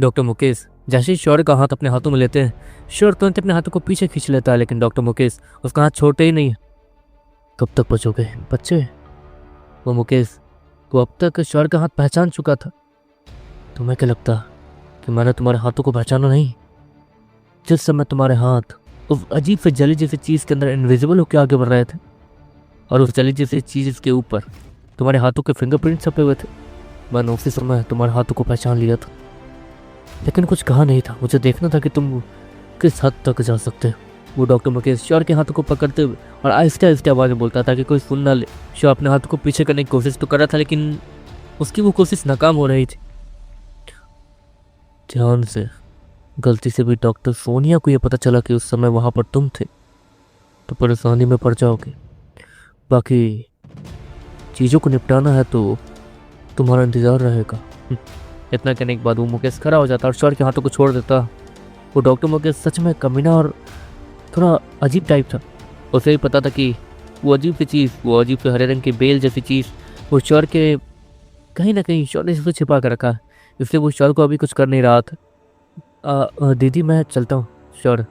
Doctor Mukesh जैसे ही शौर्य का हाथ अपने हाथों में लेते हैं, शौर्य तुरंत अपने हाथों को पीछे खींच लेता है, लेकिन डॉक्टर मुकेश उसका हाथ छोड़ते ही नहीं है। कब तक बचोगे बच्चे? वो मुकेश वो अब तक शौर्य का हाथ पहचान चुका था। तुम्हें क्या लगता कि मैंने तुम्हारे हाथों को पहचाना नहीं? जिस समय तुम्हारे हाथ उस अजीब से जली जैसी चीज के अंदर इनविजिबल होकर आगे बढ़ रहे थे और उस जली जैसी चीज के ऊपर तुम्हारे हाथों के फिंगरप्रिंट छपे हुए थे, मैंने उसी समय तुम्हारे हाथों को पहचान लिया था। लेकिन कुछ कहा नहीं था, मुझे देखना था कि तुम किस हद तक जा सकते हो। वो डॉक्टर मुकेश शौर्य के हाथों को पकड़ते हुए और आहिस्ते आहिस्ते आवाज में बोलता था कि कोई सुन ना ले। शौर्य अपने हाथों को पीछे करने की कोशिश तो कर रहा था, लेकिन उसकी वो कोशिश नाकाम हो रही थी। ध्यान से, गलती से भी डॉक्टर सोनिया को यह पता चला कि उस समय वहां पर तुम थे तो परेशानी में पड़ जाओगे। बाकी चीज़ों को निपटाना है तो तुम्हारा इंतजार रहेगा। इतना कहने के बाद वो मुकेश खड़ा हो जाता और शौर्य के हाथों को छोड़ देता। वो डॉक्टर मुकेश सच में कमीना और थोड़ा अजीब टाइप था। उसे भी पता था कि वो अजीब सी चीज़, वो अजीब से हरे रंग की बेल जैसी चीज़ वो शौर्य के कहीं ना कहीं शौर्य से छिपा कर रखा है, इसलिए वो शौर्य को अभी कुछ कर नहीं रहा था। दीदी मैं चलता हूँ शौर्य।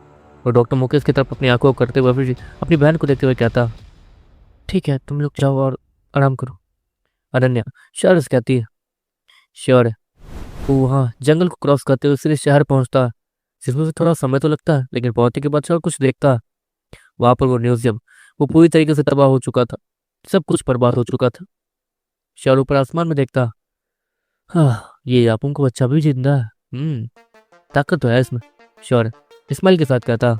और डॉक्टर मुकेश की तरफ अपनी आंखों को करते हुए फिर अपनी बहन को देखते हुए कहता, ठीक है तुम लोग जाओ और आराम करो। अनन्या शौर्य से कहती है। शौर्य वो वहाँ जंगल को क्रॉस करते हुए सीधे शहर पहुंचता है, जिसमें से थोड़ा समय तो लगता है, लेकिन पहुंचने के बाद शौर्य कुछ देखता है। वहां पर वो म्यूजियम वो पूरी तरीके से तबाह हो चुका था, सब कुछ बर्बाद हो चुका था। शौर्य ऊपर आसमान में देखता, हाँ ये यापूं को बच्चा भी जिंदा है, ताकत तो है इसमें। शौर्य इस्माइल के साथ कहता,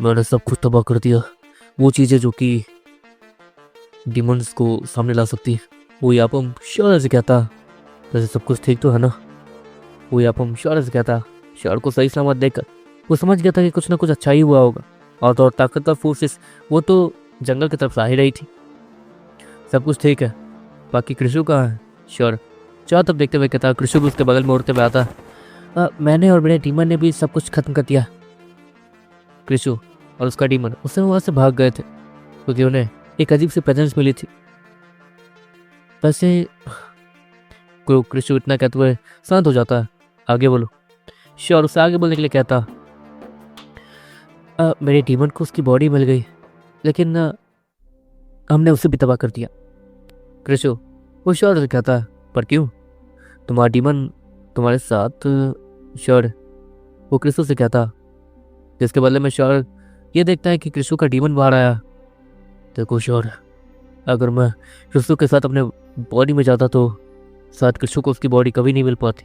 मैंने सब कुछ तबाह कर दिया, वो चीजें जो कि डिमंस को सामने ला सकती है। वो यापम शौर्य से कहता, वैसे सब कुछ ठीक तो है ना? वो यापम शौर्य से कहता। शौर्य को सही सलामत देखकर वो समझ गया था कि कुछ ना कुछ अच्छा ही हुआ होगा, और तो और ताकतवर फोर्सेस वो तो जंगल की तरफ आ ही रही थी। सब कुछ ठीक है, बाकी कृषु कहाँ है? शौर्य चारों तरफ देखते हुए कहता। कृषु भी उसके बगल में उड़ते हुए आता। मैंने और मेरे डीमन ने भी सब कुछ खत्म कर दिया। कृषु और उसका डीमन उस समय वहां से भाग गए थे क्योंकि उन्हें एक अजीब सी प्रेजेंस मिली थी। वैसे कृषु इतना कहते हुए शांत हो जाता है। आगे बोलो। श्योर उससे आगे बोलने के लिए कहता, मेरे डीमन को उसकी बॉडी मिल गई, लेकिन हमने उसे भी तबाह कर दिया। कृषु वो श्योर से कहता, पर क्यों? तुम्हारा डीमन तुम्हारे साथ? श्योर वो कृषु से कहता, जिसके बदले में श्योर ये देखता है कि कृषु का डीमन बाहर आया। देखो श्योर, अगर मैं कृषु के साथ अपने बॉडी में जाता तो शायद कृषु को उसकी बॉडी कभी नहीं मिल पाती।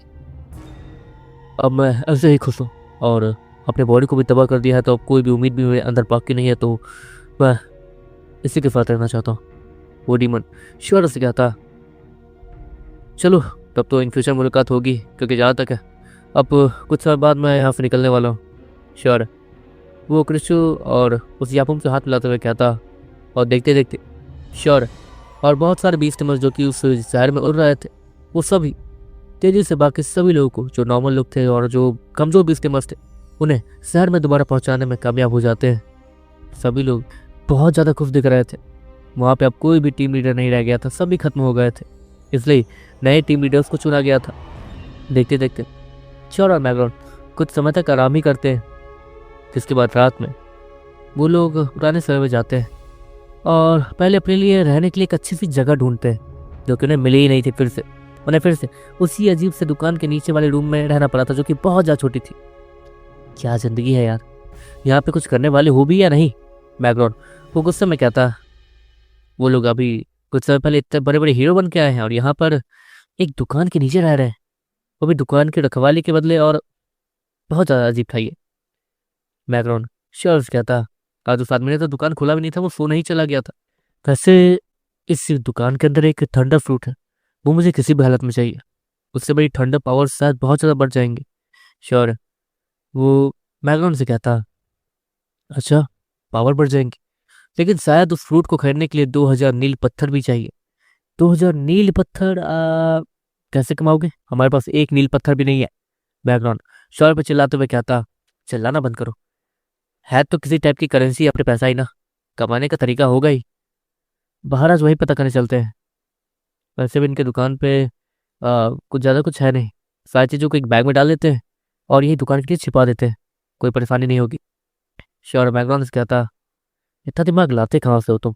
अब मैं ऐसे ही खुश हूँ और अपने बॉडी को भी तबाह कर दिया है, तो अब कोई भी उम्मीद भी मेरे अंदर बाकी नहीं है, तो मैं इसी के साथ रहना चाहता हूँ। वो डीमन श्योर से कहता, चलो तब तो इन फ्यूचर मुलाकात होगी, क्योंकि जहाँ तक है अब कुछ समय बाद मैं यहाँ से निकलने वाला हूँ। श्योर वो कृषु और उस यापुम से हाथ मिलाते हुए कहता, और देखते देखते श्योर और बहुत सारे बीस्टमर्स जो कि उस शहर में उड़ रहे थे, वो सभी तेजी से बाकी सभी लोगों को, जो नॉर्मल लोग थे और जो कमजोर बीस्टमर्स थे, उन्हें शहर में दोबारा पहुंचाने में कामयाब हो जाते हैं। सभी लोग बहुत ज़्यादा खुश दिख रहे थे। वहाँ पे अब कोई भी टीम लीडर नहीं रह गया था, सभी खत्म हो गए थे, इसलिए नए टीम लीडर्स को चुना गया था। देखते देखते श्योर और मैगरॉन कुछ समय तक आराम ही करते हैं, जिसके बाद रात में वो लोग पुराने समय में जाते हैं और पहले अपने लिए रहने के लिए एक अच्छी सी जगह ढूंढते हैं, जो कि उन्हें मिली ही नहीं थी। उन्हें फिर से उसी अजीब से दुकान के नीचे वाले रूम में रहना पड़ा था, जो कि बहुत ज़्यादा छोटी थी। क्या ज़िंदगी है यार, यहाँ पे कुछ करने वाले हो भी या नहीं? मैगरॉन वो गुस्से में कहता, वो लोग अभी कुछ समय पहले इतने बड़े बड़े हीरो बन के आए हैं और यहाँ पर एक दुकान के नीचे रह रहे हैं, वो भी दुकान की रखवाली के बदले, और बहुत ज़्यादा अजीब था ये। मैगरॉन श्योर कहता, आज उस आदमी ने तो दुकान खोला भी नहीं था, वो सोने ही चला गया था। वैसे इस दुकान के अंदर एक थंडर फ्रूट है, वो मुझे किसी भी हालत में चाहिए, उससे बड़ी थंडर पावर शायद बहुत ज़्यादा बढ़ जाएंगे। श्योर वो मैगरॉन से कहता, अच्छा पावर बढ़ जाएंगी, लेकिन शायद उस फ्रूट को खरीदने के लिए 2000 नील पत्थर भी चाहिए। 2000 नील पत्थर? कैसे कमाओगे? हमारे पास एक नील पत्थर भी नहीं है। बैकग्राउंड श्योर पे चिल्लाते हुए कहता, चिल्लाना बंद करो, है तो किसी टाइप की करेंसी अपने पैसा ही ना, कमाने का तरीका होगा ही। बाहर आज वही पता करने चलते हैं। वैसे भी इनके दुकान पे कुछ ज़्यादा कुछ है नहीं। सारी चीज़ों को एक बैग में डाल देते हैं और यही दुकान के लिए छिपा देते हैं, कोई परेशानी नहीं होगी। श्योर, मैकडॉनल्ड्स कहता। इतना दिमाग लाते कहाँ से हो तुम?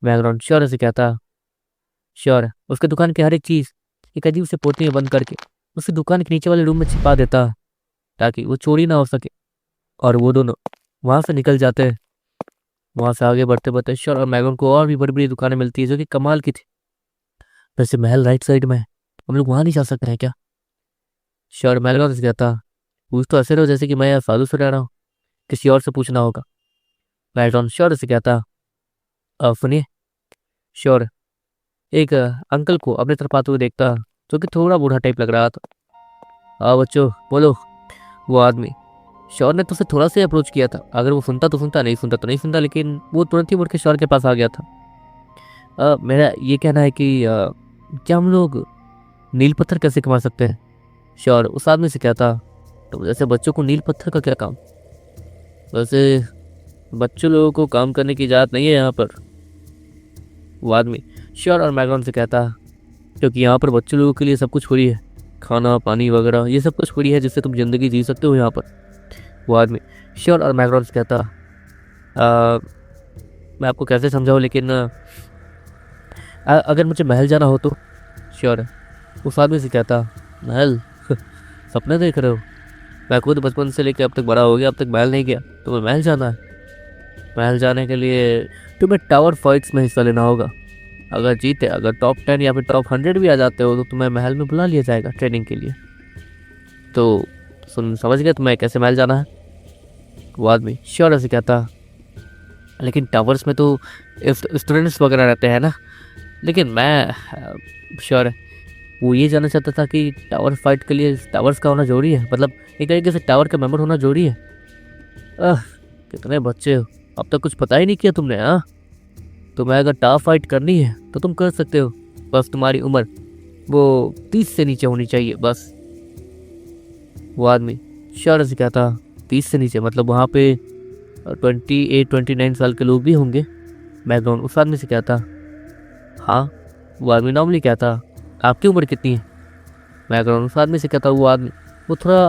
मैकडॉन श्योर से कहता। श्योर, उसके दुकान की हर एक चीज़ एक अजीब से पोटली में बंद करके उसे दुकान के नीचे वाले रूम में छिपा देता, ताकि वो चोरी ना हो सके। और वो दोनों वहां से निकल जाते हैं। वहां से आगे बढ़ते बढ़ते श्योर और मैगन को और भी बड़ी बड़ी दुकानें मिलती है जो कि कमाल की थी। वैसे महल राइट साइड में है, हम लोग वहां नहीं जा सकते हैं क्या? श्योर, मैगन से कहता। पूछ तो ऐसे रहो जैसे कि मैं यहाँ साधु से रह रहा हूँ, किसी और से पूछना होगा। मैगन श्योर से कहता। सुनिए। श्योर एक अंकल को अपने तरफ आते हुए देखता, जो कि थोड़ा बूढ़ा टाइप लग रहा था। हाँ बच्चों बोलो। वो आदमी श्योर ने तो उसे थोड़ा सा अप्रोच किया था, अगर वो सुनता तो सुनता, नहीं सुनता तो नहीं सुनता, लेकिन वो तुरंत ही मुड़ के श्योर के पास आ गया था। मेरा ये कहना है कि क्या हम लोग नील पत्थर कैसे कमा सकते हैं? श्योर उस आदमी से कहता। तो जैसे बच्चों को नील पत्थर का क्या काम? वैसे बच्चों लोगों को काम करने की इजाज़त नहीं है यहाँ पर। वो आदमी श्योर और मैगन से कहता, क्योंकि यहाँ पर बच्चों लोगों के लिए सब कुछ फ्री है, खाना पानी वगैरह ये सब कुछ फ्री है, जिससे तुम जिंदगी जी सकते हो यहाँ पर। वो आदमी श्योर और मैकडॉनल्ड्स कहता। "आ, मैं आपको कैसे समझाऊं, लेकिन अगर मुझे महल जाना हो तो? श्योर उस आदमी से कहता। महल? सपने देख रहे हो? मैं खुद बचपन से लेकर अब तक बड़ा हो गया, अब तक महल नहीं गया, तुम्हें महल जाना है? महल जाने के लिए तुम्हें टावर फाइट्स में हिस्सा लेना होगा। अगर जीते, अगर टॉप 10 या फिर टॉप 100 भी आ जाते हो तो तुम्हें महल में बुला लिया जाएगा ट्रेनिंग के लिए। तो समझ गए तुम्हें कैसे महल जाना है? वो आदमी श्योर से कहता। लेकिन टावर्स में तो स्टूडेंट्स वगैरह रहते हैं ना। लेकिन मैं श्योर वो ये जानना चाहता था कि टावर फाइट के लिए टावर्स का होना जरूरी है, मतलब एक तरीके से टावर का मेंबर होना जरूरी है। आह, कितने बच्चे हो, अब तक कुछ पता ही नहीं किया तुमने। हाँ, तुम्हें अगर टावर फाइट करनी है तो तुम कर सकते हो, बस तुम्हारी उम्र वो 30 से नीचे होनी चाहिए बस। वो आदमी श्योर से कहता। 30 से नीचे मतलब वहाँ पे 28-29 साल के लोग भी होंगे? बैकग्राउंड उस आदमी से कहता। हाँ। वो आदमी नॉर्मली कहता। आपकी उम्र कितनी है? बैकग्राउंड उस आदमी से कहता। वो आदमी वो थोड़ा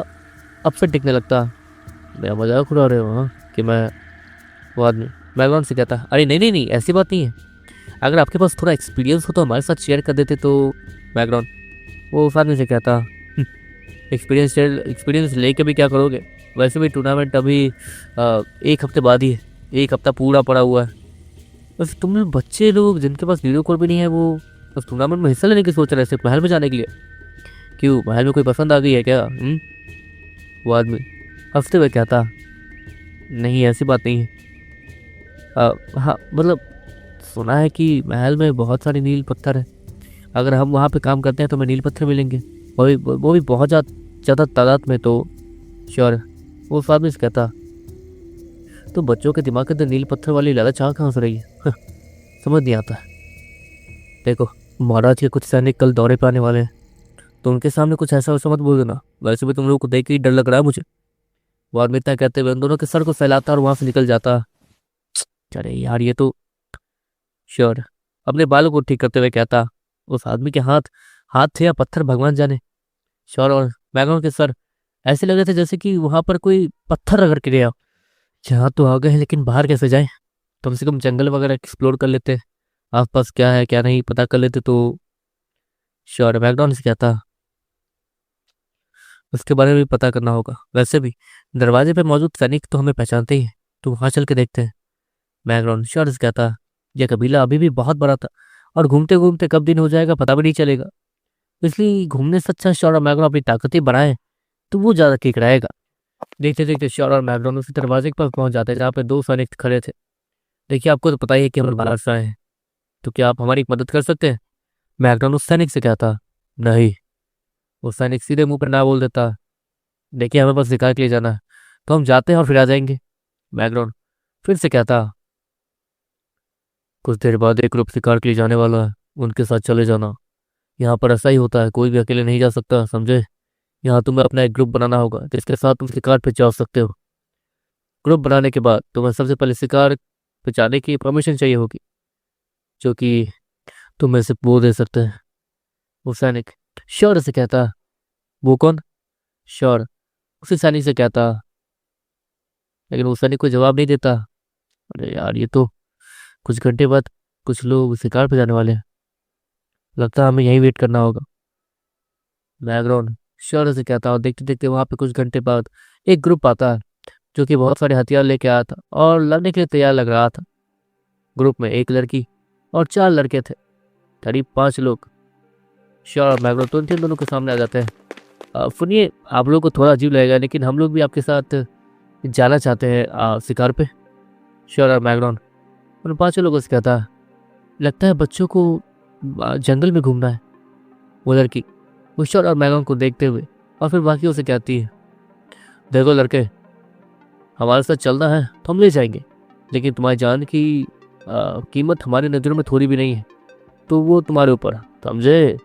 अपसेट दिखने लगता। मेरा मजाक उड़ा रहे हो हाँ कि मैं? वो आदमी बैकग्राउंड से कहता। अरे नहीं नहीं नहीं, ऐसी बात नहीं है, अगर आपके पास थोड़ा एक्सपीरियंस हो तो हमारे साथ शेयर कर देते तो। बैकग्राउंड वो उस आदमी से कहता। एक्सपीरियंस लेके भी क्या करोगे? वैसे भी टूर्नामेंट अभी 1 हफ्ते बाद ही है, 1 हफ्ता पूरा पड़ा हुआ है। बस तुम लोग बच्चे लोग जिनके पास वीडियो कॉल भी नहीं है, वो उस टूर्नामेंट में हिस्सा लेने की सोच रहे हैं सिर्फ महल में जाने के लिए? क्यों, महल में कोई पसंद आ गई है क्या? वो आदमी हंसते हुए कहता। नहीं ऐसी बात नहीं है। हाँ मतलब सुना है कि महल में बहुत सारे नील पत्थर है, अगर हम वहाँ पे काम करते हैं तो हमें नील पत्थर मिलेंगे, वो भी बहुत ज़्यादा तादाद में। तो श्योर वो उस आदमी से कहता। तो बच्चों के दिमाग के अंदर नील पत्थर वाली लालच कहाँ से रही है? समझ नहीं आता। देखो, महाराज के कुछ सैनिक कल दौरे पे आने वाले हैं, तो उनके सामने कुछ ऐसा वैसा मत बोल देना, वैसे भी तुम लोगों को देख के ही डर लग रहा है मुझे। वो आदमी इतना कहते हुए उन दोनों के सर को फैलाता और वहां से निकल जाता। अरे यार ये तो। श्योर अपने बालों को ठीक करते हुए कहता। उस आदमी के हाथ हाथ थे या पत्थर भगवान जाने। श्योर और मैगन के सर ऐसे लग रहे थे जैसे कि वहां पर कोई पत्थर रगड़ के गया। यहाँ तो आ गए हैं, लेकिन बाहर कैसे जाएं? कम से कम जंगल वगैरह एक्सप्लोर कर लेते, आसपास क्या है क्या नहीं पता कर लेते तो। श्योर मैकडॉनल्ड्स कहता। उसके बारे में भी पता करना होगा, वैसे भी दरवाजे पे मौजूद सैनिक तो हमें पहचानते ही हैं, तो वहां चल के देखते हैं। मैकडॉनल्ड श्योर कहता। यह कबीला अभी भी बहुत बड़ा था और घूमते घूमते कब दिन हो जाएगा पता भी नहीं चलेगा, इसलिए घूमने से अच्छा श्योर और मैकडॉनल्ड अपनी ताकतें बढ़ाएं तो वो ज्यादा ठीक रहेगा। देखते देखते श्योर और मैकडॉनल्ड उसी दरवाजे के पास पहुंच जाते हैं जहाँ पे 2 सैनिक खड़े थे। देखिए आपको तो पता ही है कि हम बादशाह हैं, तो क्या आप हमारी मदद कर सकते हैं? मैकडॉनल्ड उस सैनिक से कहता। नहीं। वो सैनिक सीधे मुंह पर ना बोल देता। देखिए हमें बस शिकार के लिए जाना है, तो हम जाते हैं और फिर आ जाएंगे। मैकडॉनल्ड फिर से कहता। कुछ देर बाद एक ग्रुप शिकार के लिए जाने वाला है, उनके साथ चले जाना। यहाँ पर ऐसा ही होता है, कोई भी अकेले नहीं जा सकता समझे। यहाँ तुम्हें अपना एक ग्रुप बनाना होगा जिसके साथ तुम शिकार पे जा सकते हो। ग्रुप बनाने के बाद तुम्हें सबसे पहले शिकार पे जाने की परमिशन चाहिए होगी, जो कि तुम्हें सिर्फ वो दे सकते हैं। वो सैनिक श्योर से कहता, वो कौन? श्योर उसी सैनिक से कहता, लेकिन वो सैनिक कोई जवाब नहीं देता। अरे यार, ये तो कुछ घंटे बाद कुछ लोग शिकार पे जाने वाले हैं, लगता है हमें यहीं वेट करना होगा। मैग्रॉन श्योर से कहता, और देखते देखते वहां पे कुछ घंटे बाद एक ग्रुप आता है जो कि बहुत सारे हथियार लेके आया था और लड़ने के लिए तैयार लग रहा था। ग्रुप में एक लड़की और 4 लड़के थे, करीब 5 लोग। श्योर और मैग्रॉन तो इन दोनों के सामने आ जाते हैं। सुनिए, आप लोगों को थोड़ा अजीब लगेगा, लेकिन हम लोग भी आपके साथ जाना चाहते हैं शिकार पे। श्योर और मैग्रॉन उन 5 लोगों से कहता है, लगता है बच्चों को जंगल में घूमना है। वो लड़की वो श्योर और मैग्रॉन को देखते हुए और फिर बाकियों से कहती है, देखो लड़के, हमारे साथ चलना है तो हम ले जाएंगे, लेकिन तुम्हारी जान की कीमत हमारी नज़रों में थोड़ी भी नहीं है, तो वो तुम्हारे ऊपर, समझे?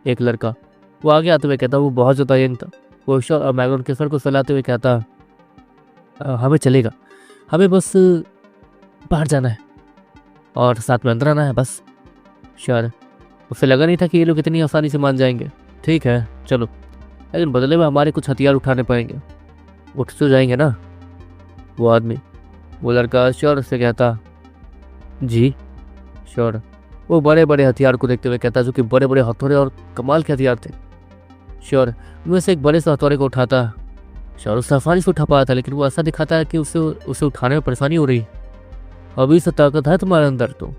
एक लड़का वो आगे आते हुए कहता, वो बहुत ज़्यादा यंग था। वो श्योर और मैग्रॉन के सर को सहलाते हुए कहता, हमें चलेगा, हमें बस बाहर जाना है और साथ में अंदर आना है बस। श्योर उसे लगा नहीं था कि ये लोग इतनी आसानी से मान जाएंगे। ठीक है चलो, लेकिन बदले में हमारे कुछ हथियार उठाने पड़ेंगे। उठ तो जाएंगे ना? वो आदमी वो लड़का श्योर से कहता, जी। श्योर वो बड़े बड़े हथियार को देखते हुए कहता, जो कि बड़े बड़े हथौड़े और कमाल के हथियार थे। श्योर उनमें से एक बड़े से हथौड़े को उठाता। श्योर उससे आसानी से उठा पाया था, लेकिन वो ऐसा दिखाता है कि उसे उठाने में परेशानी हो रही है। अभी से ताकत है तुम्हारे अंदर तो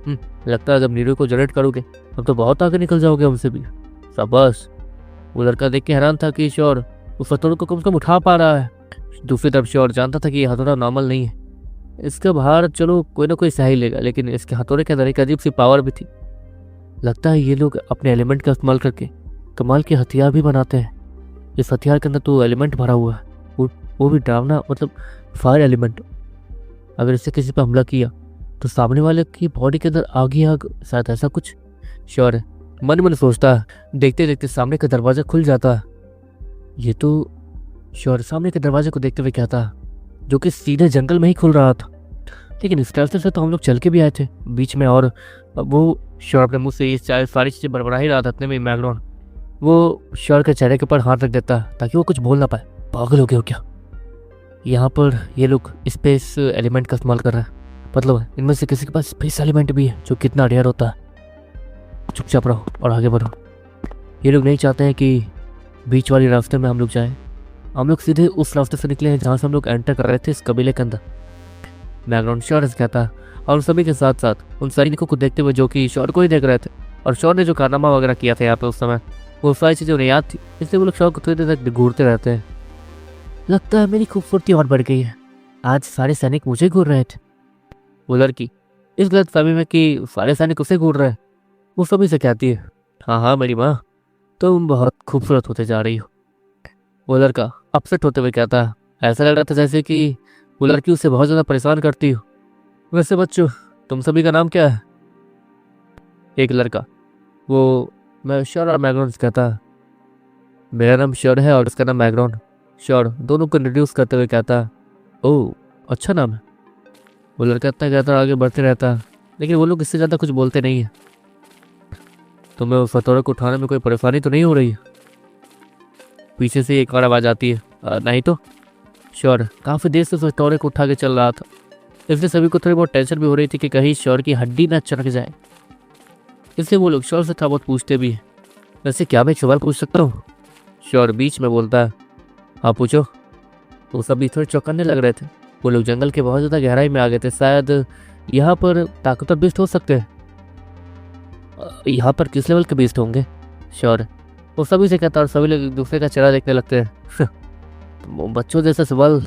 लगता है जब नीरू को जनरेट करोगे अब तो बहुत आगे निकल जाओगे हमसे भी। शाबाश। वो लड़का देख के हैरान था कि श्योर उस हथौड़े को कम से कम उठा पा रहा है। दूसरी तरफ श्योर जानता था कि ये हथौड़ा नॉर्मल नहीं है, इसका भार चलो कोई ना कोई सह ही लेगा, लेकिन इसके हथौड़े के अंदर एक अजीब सी पावर भी थी। लगता है ये लोग अपने एलिमेंट का इस्तेमाल करके कमाल के हथियार भी बनाते हैं। इस हथियार के अंदर तो एलिमेंट भरा हुआ है, वो भी डरावना, मतलब फायर एलिमेंट। अगर इससे किसी पर हमला किया तो सामने वाले की बॉडी के अंदर आग ही आग, शायद ऐसा कुछ। श्योर है मन मन सोचता है। देखते देखते सामने का दरवाजा खुल जाता है। ये तो श्योर सामने के दरवाजे को देखते हुए कहता है, जो कि सीधे जंगल में ही खुल रहा था, लेकिन इस तरह से तो हम लोग चल के भी आए थे बीच में। और वो श्योर अपने मुंह से ये सारी चीज़ें बड़बड़ा ही रहा था। इतने में मैग्रॉन वो श्योर के चेहरे के ऊपर हाथ रख देता ताकि वो कुछ बोल ना पाए। पागल हो गए हो क्या? यहाँ पर ये लोग स्पेस एलिमेंट का इस्तेमाल कर रहे हैं, मतलब इनमें से किसी के पास स्पेस एलिमेंट भी है, जो कितना रेयर होता है। चुपचाप रहो और आगे बढ़ो। ये लोग नहीं चाहते हैं कि बीच वाले रास्ते में हम लोग जाएं। हम लोग सीधे उस रास्ते से निकले हैं जहाँ से हम लोग एंटर कर रहे थे इस कबीले के अंदर। मैग्रॉन श्योर से कहता है, और उन सभी के साथ साथ उन सैनिकों को देखते हुए जो कि श्योर को ही देख रहे थे, और श्योर ने जो कारनामा वगैरह किया था यहाँ पे उस समय, वो सारी चीज़ें उन्हें याद थी, इसलिए वो लोग श्योर को थोड़ी देर तक घूरते रहते हैं। लगता है मेरी खूबसूरती और बढ़ गई है, आज सारे सैनिक मुझे घूर रहे थे। वो लड़की इस गलत फहमी में कि सारे सैनिक उसे घूर रहे हैं, वो सभी से कहती है, हाँ हाँ मेरी माँ, तुम बहुत खूबसूरत होते जा रही हो। वो लड़का अपसेट होते हुए कहता है, ऐसा लग रहा था जैसे कि वो लड़की उसे बहुत ज़्यादा परेशान करती हो। वैसे बच्चों, तुम सभी का नाम क्या है? एक लड़का वो मैं श्योर और मैग्रॉन से कहता है, मेरा नाम श्योर है और इसका नाम मैग्रॉन। श्योर दोनों को इंट्रोड्यूस करते हुए कहता है, ओह अच्छा नाम है। वो लड़का इतना कहता आगे बढ़ते रहता है, लेकिन वो लोग इससे ज़्यादा कुछ बोलते नहीं है। तुम्हें उस हथौड़े को उठाने में कोई परेशानी तो नहीं हो रही है? पीछे से एक और आवाज़ आती है, नहीं तो। श्योर काफ़ी देर से उस हथौड़े को उठा के चल रहा था, इसलिए सभी को थोड़ी बहुत टेंशन भी हो रही थी कि कहीं श्योर की हड्डी ना चढ़ जाए, इसलिए वो लोग श्योर से थोड़ा बहुत पूछते भी हैं। वैसे क्या मैं एक सवाल पूछ सकता हूँ? श्योर बीच में बोलता है, हाँ पूछो। वो सभी थोड़े चौंकने लग रहे थे। वो लोग जंगल के बहुत ज़्यादा गहराई में आ गए थे, शायद यहाँ पर ताकतवर बीस्ट हो सकते हैं। यहाँ पर किस लेवल के बीस्ट होंगे? श्योर वो सभी से कहता है और सभी लोग एक दूसरे का चेहरा देखने लगते हैं। बच्चों जैसा सवाल,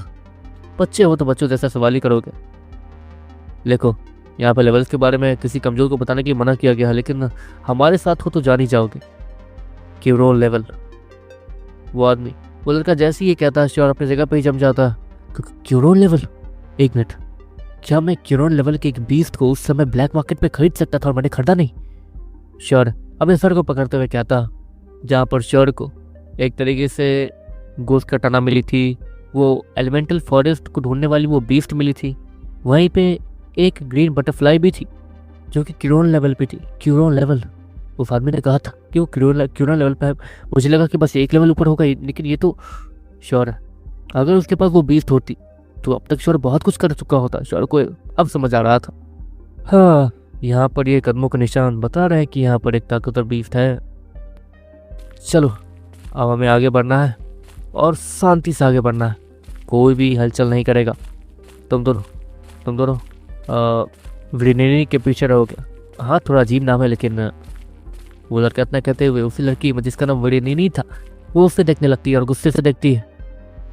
बच्चे हो तो बच्चों जैसा सवाल ही करोगे। देखो यहाँ पर लेवल्स के बारे में किसी कमजोर को बताने के लिए मना किया गया है, लेकिन हमारे साथ हो तो जान ही जाओगे। क्यूरोन लेवल। वो आदमी वो लड़का जैसे ही ये कहता है, श्योर अपनी जगह पे ही जम जाता है। क्यूरोन लेवल? एक मिनट, क्या मैं क्यूरोन लेवल के एक बीस्ट को उस समय ब्लैक मार्केट पे खरीद सकता था और मैंने खरीदा नहीं? श्योर अपने सर को पकड़ते हुए कहता, जहाँ पर श्योर को एक तरीके से गोश्त कटाना मिली थी, वो एलिमेंटल फॉरेस्ट को ढूंढने वाली वो बीस्ट मिली थी, वहीं पे एक ग्रीन बटरफ्लाई भी थी जो कि क्यूरोन लेवल पे थी। क्यूरोन लेवल? उस आदमी ने कहा था कि वो क्यूरा लेवल पे है। मुझे लगा कि बस एक लेवल ऊपर होगा, लेकिन ये तो श्योर है। अगर उसके पास वो बीस्ट होती तो अब तक श्योर बहुत कुछ कर चुका होता। श्योर को अब समझ आ रहा था। हाँ, यहाँ पर ये कदमों का निशान बता रहे हैं कि यहाँ पर एक ताकतवर बीस्ट है। चलो अब हमें आगे बढ़ना है और शांति से आगे बढ़ना है। कोई भी हलचल नहीं करेगा। तुम दोनों विनिनी के पीछे रहोगे। हाँ, थोड़ा अजीब नाम है, लेकिन वो लड़का इतना कहते हुए उसी लड़की जिसका नाम विनिनी था वो उससे देखने लगती है और गुस्से से देखती है।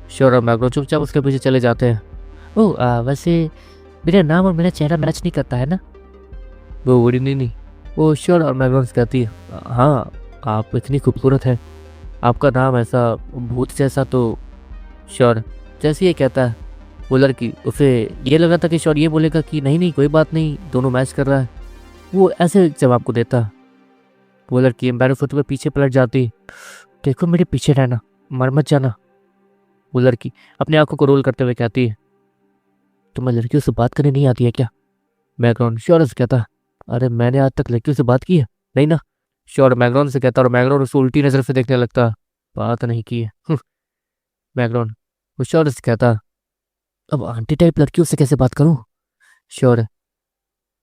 श्योर और मैग्रो चुपचाप उसके पीछे चले जाते हैं। ओह, वैसे मेरा नाम और मेरा चेहरा मैच नहीं करता है ना? वो विनिनी वो श्योर और मैग्रो से कहती है, हाँ आप इतनी खूबसूरत हैं, आपका नाम ऐसा भूत जैसा। तो श्योर जैसे ये कहता है वो लड़की, उसे ये लगा था कि श्योर ये बोलेगा कि नहीं कोई बात नहीं, दोनों मैच कर रहा है। वो ऐसे जवाब को देता। वो लड़की एम्बैरस होते हुए पीछे पलट जाती। देखो मेरे पीछे रहना, मर मत जाना। वो लड़की अपनी आंखों को रोल करते हुए कहती है, तुम्हें लड़कियों से बात करने नहीं आती है क्या? मैग्रॉन श्योर से कहता, अरे मैंने आज तक लड़कियों से बात की है नहीं ना। श्योर मैग्रॉन से कहता और मैग्रॉन उसे उल्टी नजर से देखने लगता। बात नहीं की है। मैग्रॉन वो श्योर से कहता, अब आंटी टाइप लड़कियों से कैसे बात करूं? श्योर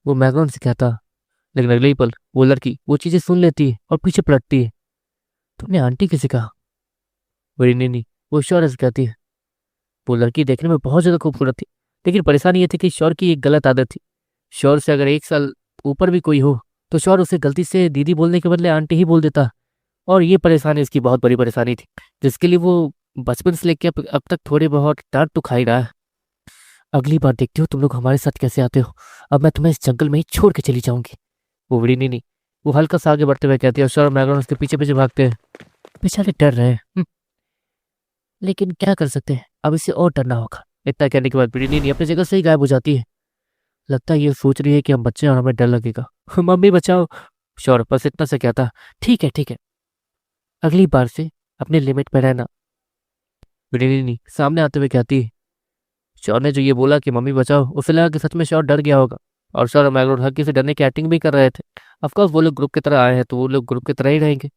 वो मैग्रॉन से कहता, लेकिन अगले ही पल वो लड़की वो चीजें सुन लेती है और पीछे पलटती है। तुमने आंटी किसे कहा? विनिनी वो श्योर से कहती है। वो लड़की देखने में बहुत ज्यादा खूबसूरत थी, लेकिन परेशानी ये थी कि श्योर की एक गलत आदत थी। श्योर से अगर एक साल ऊपर भी कोई हो तो श्योर उसे गलती से दीदी बोलने के बदले आंटी ही बोल देता। और ये परेशानी इसकी बहुत बड़ी परेशानी थी, जिसके लिए वो बचपन से लेकर अब तक थोड़े बहुत डांट तो खा ही रहा है। अगली बार देखती हो तुम लोग हमारे साथ कैसे आते हो, अब मैं तुम्हें इस जंगल में ही छोड़ के चली जाऊंगी। वो विनिनी वो हल्का सा आगे बढ़ते हुए कहती है और श्योर और मैग्रॉन उसके पीछे पीछे भागते हैं। बेचारे डर रहे हैं, लेकिन क्या कर सकते हैं, अब इससे और डरना होगा। इतना कहने के बाद विनिनी अपनी जगह से ही गायब हो जाती है। लगता है ये सोच रही है कि हम बच्चे हैं और हमें डर लगेगा। मम्मी बचाओ। श्योर बस इतना से कहता, ठीक है, अगली बार से अपने लिमिट पर रहना। विनिनी सामने आते हुए कहती है। श्योर ने जो ये बोला कि मम्मी बचाओ, उसे लगा कि सच में श्योर डर गया होगा और श्योर और मैग्रॉन हल्की से डरने की एक्टिंग भी कर रहे थे। ऑफकोर्स वो लोग ग्रुप की तरह आए हैं तो वो लोग ग्रुप की तरह ही रहेंगे।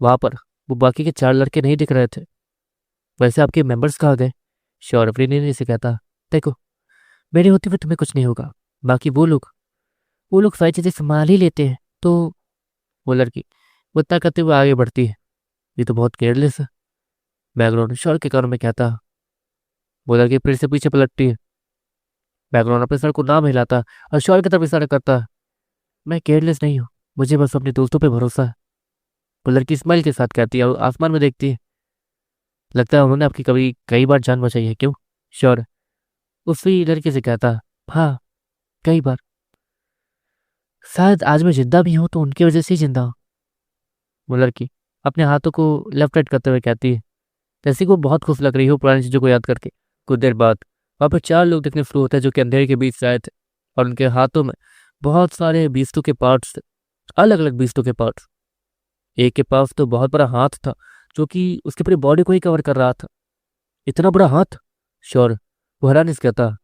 वहां पर वो बाकी के 4 लड़के नहीं दिख रहे थे। वैसे आपके मेंबर्स कहाँ गए? श्योर विनिनी से कहता, देखो मेरे होते हुए तुम्हें कुछ नहीं होगा, बाकी वो लोग सारी चीजें संभाल ही लेते हैं। तो वो लड़की वो इतना करते हुए आगे बढ़ती है। ये तो बहुत केयरलेस है। मैग्रॉन श्योर के कानों में कहता। वो लड़की फिर से पीछे पलटती है। मैग्रॉन अपने सर को नाम हिलाता और श्योर की तरफ इशारा करता। मैं केयरलेस नहीं हूँ, मुझे बस अपने दोस्तों पे भरोसा है। वो लड़की स्माइल के साथ कहती है और आसमान में देखती है। लगता है उन्होंने आपकी कभी कई बार जान बचाई है, क्यों? श्योर उसी लड़के से कहता, हाँ कई बार। शायद आज मैं जिंदा भी हूं तो उनकी वजह से ही जिंदा हूं। वो लड़की अपने हाथों को लेफ्ट राइट करते हुए कहती है, जैसे कि वो बहुत खुश लग रही हो पुरानी चीजों को याद करके। कुछ देर बाद वहाँ पर 4 लोग दिखने शुरू होते हैं जो कि अंधेरे के बीच से आए थे और उनके हाथों में बहुत सारे बीस्तों के पार्ट्स थे, अलग अलग बीस्तों के पार्ट्स। एक के पास तो बहुत बड़ा हाथ था जो कि उसके पूरी बॉडी को ही कवर कर रहा था। इतना बड़ा हाथ? श्योर वो हैरानी से कहता।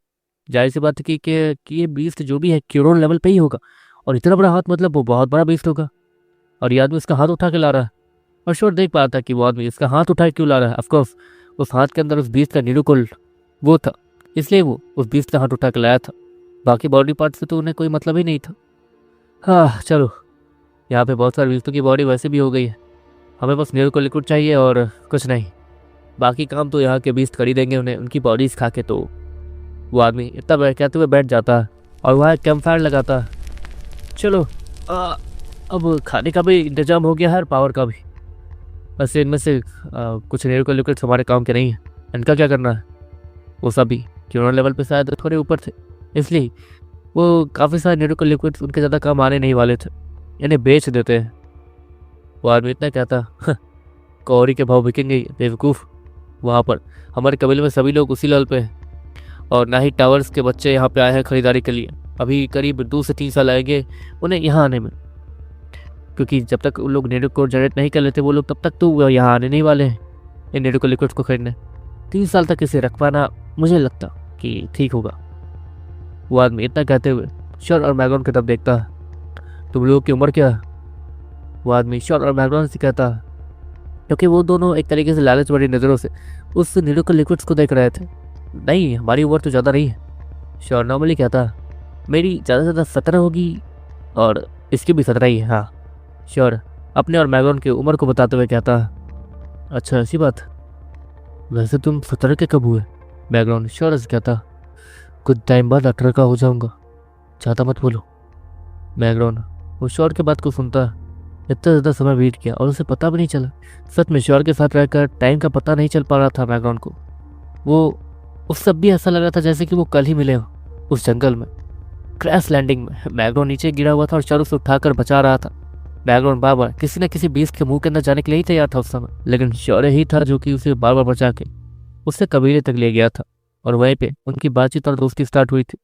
जाहिर सी बात है कि ये बीस्ट जो भी है क्यूरोन लेवल पे ही होगा और इतना बड़ा हाथ मतलब वो बहुत बड़ा बीस्ट होगा। और ये आदमी उसका हाथ उठा के ला रहा है और श्योर देख पाता कि वो आदमी इसका हाथ उठा के क्यों ला रहा है। ऑफकोर्स उस हाथ के अंदर उस बीस्ट का निरुकुल वो था, इसलिए वो उस बीस्ट का हाथ उठा के लाया था। बाकी बॉडी पार्ट से तो उन्हें कोई मतलब ही नहीं था। हाँ चलो, यहाँ पे बहुत सारे बीस्तों की बॉडी वैसे भी हो गई है, हमें बस निरुकुल लिक्विड चाहिए और कुछ नहीं। बाकी काम तो यहाँ के बीस्ट कर ही देंगे उन्हें उनकी बॉडीज खा के। तो वो आदमी इतना कहते हुए बैठ जाता है और वहाँ कैंप फायर लगाता है। चलो अब खाने का भी इंतजाम हो गया है और पावर का भी। बस इनमें से कुछ निरुकुल लिक्विड्स हमारे काम के नहीं है, इनका क्या करना है? वो सभी क्यूरोन लेवल पे शायद थोड़े ऊपर थे, इसलिए वो काफ़ी सारे निरुकुल लिक्विड्स उनके ज़्यादा काम आने नहीं वाले थे, इन्हें बेच देते हैं। वो आदमी इतना कहता, कौड़ी के भाव बिकेंगे बेवकूफ़। वहाँ पर हमारे कबीले में सभी लोग उसी लेवल पे हैं और ना ही टावर्स के बच्चे यहाँ पे आए हैं खरीदारी के लिए। अभी करीब 2 से 3 साल लगेंगे उन्हें यहाँ आने में, क्योंकि जब तक उन लोग निरुकुल जनरेट नहीं कर लेते वो लोग तब तक तो यहाँ आने नहीं वाले हैं इन निरुकुल लिक्विड्स को खरीदने। 3 साल तक इसे रख पाना मुझे लगता कि ठीक होगा। वो आदमी इतना कहते हुए श्योर और मैग्रॉन की तरफ देखता है। तुम लोगों की उम्र क्या है? वो आदमी शौर्य और मैगरॉन से कहता, क्योंकि वो दोनों एक तरीके से लालच भरी नज़रों से उस न्यूरोकल लिक्विड्स को देख रहे थे। नहीं, हमारी उम्र तो ज़्यादा नहीं है। श्योर नॉर्मली कहता, मेरी ज़्यादा से ज़्यादा 17 होगी और इसकी भी 17 ही है। हाँ। श्योर अपने और मैगरॉन की उम्र को बताते हुए कहता, अच्छा ऐसी बात। वैसे तुम 17 के कब हुए? मैगरॉन श्योर से कहता, कुछ टाइम बाद 18 का हो जाऊंगा, ज़्यादा मत बोलो। मैगरॉन वो श्योर के बात को सुनता। इतना ज़्यादा समय बीत गया और उसे पता भी नहीं चला। सच में श्योर के साथ रहकर टाइम का पता नहीं चल पा रहा था मैगरॉन को। वो उस सब भी ऐसा लग रहा था जैसे कि वो कल ही मिले हो उस जंगल में। क्रैश लैंडिंग में मैगरॉन नीचे गिरा हुआ था और श्योर उसे उठाकर बचा रहा था। मैगरॉन बार बार किसी न किसी बीस के मुंह के अंदर जाने के लिए ही तैयार था उस समय, लेकिन श्योर ही था जो कि उसे बार बार बचा के उससे कबीले तक ले गया था और वहीं पे उनकी बातचीत और दोस्ती स्टार्ट हुई थी।